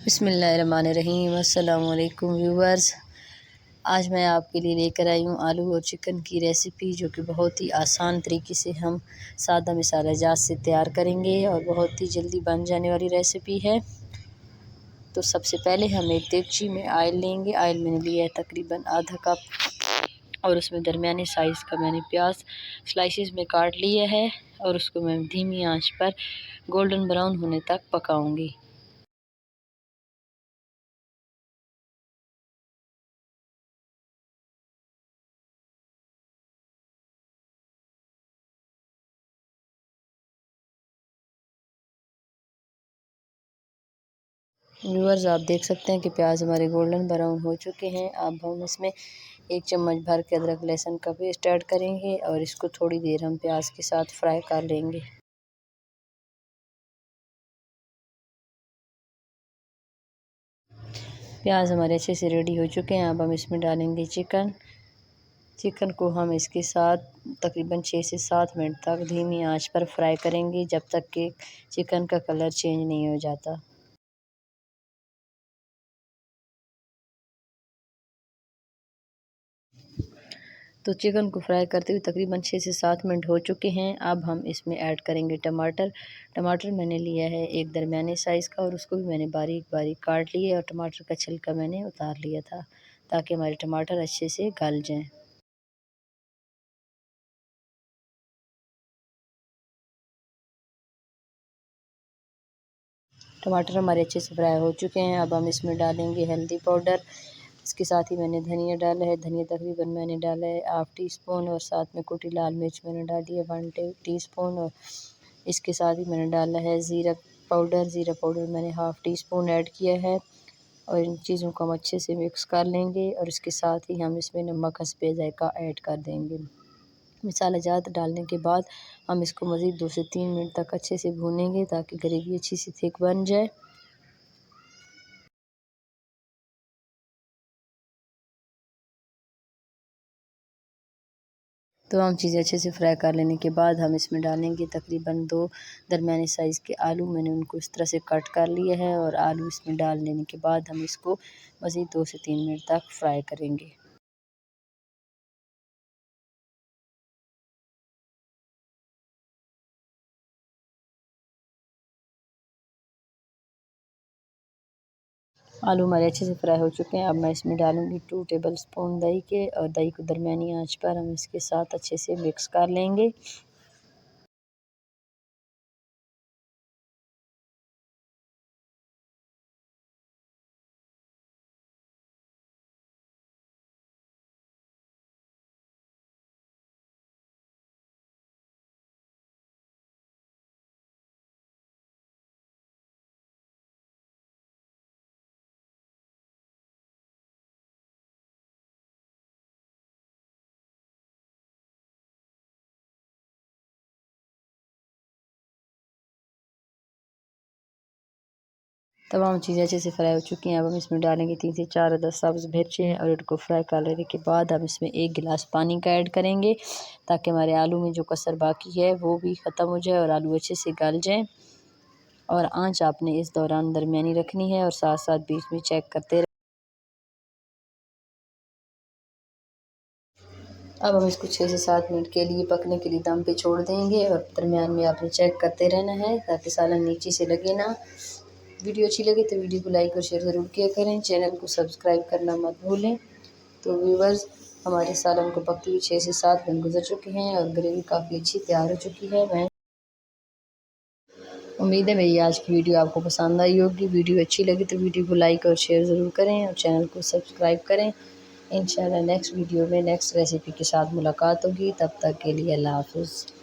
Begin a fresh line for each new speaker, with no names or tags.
बिस्मिल्लाहिर्रहमानिर्रहीम। अस्सलाम वालेकुम व्यूवर्स। आज मैं आपके लिए लेकर आई हूँ आलू और चिकन की रेसिपी, जो कि बहुत ही आसान तरीके से हम सादा मसाला जात से तैयार करेंगे और बहुत ही जल्दी बन जाने वाली रेसिपी है। तो सबसे पहले हम एक देगची में आयल लेंगे। आयल मैंने लिया है तकरीबन आधा कप और उसमें दरमियाने साइज़ का मैंने प्याज स्लाइसेस में काट लिया है और उसको मैं धीमी आंच पर गोल्डन ब्राउन होने तक पकाऊंगी। व्यूअर्स, आप देख सकते हैं कि प्याज हमारे गोल्डन ब्राउन हो चुके हैं। अब हम इसमें 1 चम्मच भर के अदरक लहसुन का पेस्ट ऐड करेंगे और इसको थोड़ी देर हम प्याज के साथ फ्राई कर लेंगे। प्याज हमारे अच्छे से रेडी हो चुके हैं। अब हम इसमें डालेंगे चिकन को हम इसके साथ तकरीबन 6 से 7 मिनट तक धीमी आंच पर फ्राई करेंगे, जब तक कि चिकन का कलर चेंज नहीं हो जाता। तो चिकन को फ्राई करते हुए तकरीबन 6 से 7 मिनट हो चुके हैं। अब हम इसमें ऐड करेंगे टमाटर मैंने लिया है एक दरमियाने साइज़ का और उसको भी मैंने बारीक बारीक काट लिया और टमाटर का छिलका मैंने उतार लिया था, ताकि हमारे टमाटर अच्छे से गल जाएं। टमाटर हमारे अच्छे से फ्राई हो चुके हैं। अब हम इसमें डालेंगे हल्दी पाउडर। इसके साथ ही मैंने धनिया डाला है। धनिया तकरीबन मैंने डाला है 1/2 टीस्पून और साथ में कुटी लाल मिर्च मैंने डाली है 1 टीस्पून और इसके साथ ही मैंने डाला है ज़ीरा पाउडर मैंने 1/2 टीस्पून ऐड किया है और इन चीज़ों को हम अच्छे से मिक्स कर लेंगे और इसके साथ ही हम इसमें नमक हस्बे ज़ायक़ा ऐड कर देंगे। मसाला जात डालने के बाद हम इसको मज़ीद 2 से 3 मिनट तक अच्छे से भूनेंगे, ताकि ग्रेवी अच्छी सी थिक बन जाए। तमाम चीज़ें अच्छे से फ्राई कर लेने के बाद हम इसमें डालेंगे तकरीबन 2 दरमियाने साइज़ के आलू। मैंने उनको इस तरह से कट कर लिया है और आलू इसमें डाल देने के बाद हम इसको मज़ीद 2 से 3 मिनट तक फ्राई करेंगे। आलू हमारे अच्छे से फ्राई हो चुके हैं। अब मैं इसमें डालूँगी 2 टेबल स्पून दही के और दही को दरमियानी आंच पर हम इसके साथ अच्छे से मिक्स कर लेंगे। तमाम चीज़ें अच्छे से फ्राई हो चुकी हैं। अब हम इसमें डालेंगे 3 से 4 अदद सब्ज़ मिर्चें और इनको फ्राई कर लेने के बाद हम इसमें 1 गिलास पानी का ऐड करेंगे, ताकि हमारे आलू में जो कसर बाकी है वो भी ख़त्म हो जाए और आलू अच्छे से गल जाएँ। और आंच आपने इस दौरान दरमियानी रखनी है और साथ साथ बीच में चेक करते रहें। अब हम इसको 6 से 7 मिनट के लिए पकने के लिए दम पे छोड़ देंगे और दरमियान में आपने चेक करते रहना है, ताकि सालन नीचे से लगे ना। वीडियो अच्छी लगे तो वीडियो को लाइक और शेयर ज़रूर किया करें। चैनल को सब्सक्राइब करना मत भूलें। तो व्यूवर्स, हमारे सालन को पकते हुए 6 से 7 दिन गुजर चुके हैं और ग्रेवी काफ़ी अच्छी तैयार हो चुकी है। मैं उम्मीद है मेरी आज की वीडियो आपको पसंद आई होगी। वीडियो अच्छी लगी तो वीडियो को लाइक और शेयर ज़रूर करें और चैनल को सब्सक्राइब करें। इंशाल्लाह नेक्स्ट वीडियो में नेक्स्ट रेसिपी के साथ मुलाकात होगी। तब तक के लिए अल्लाह हाफ़िज़।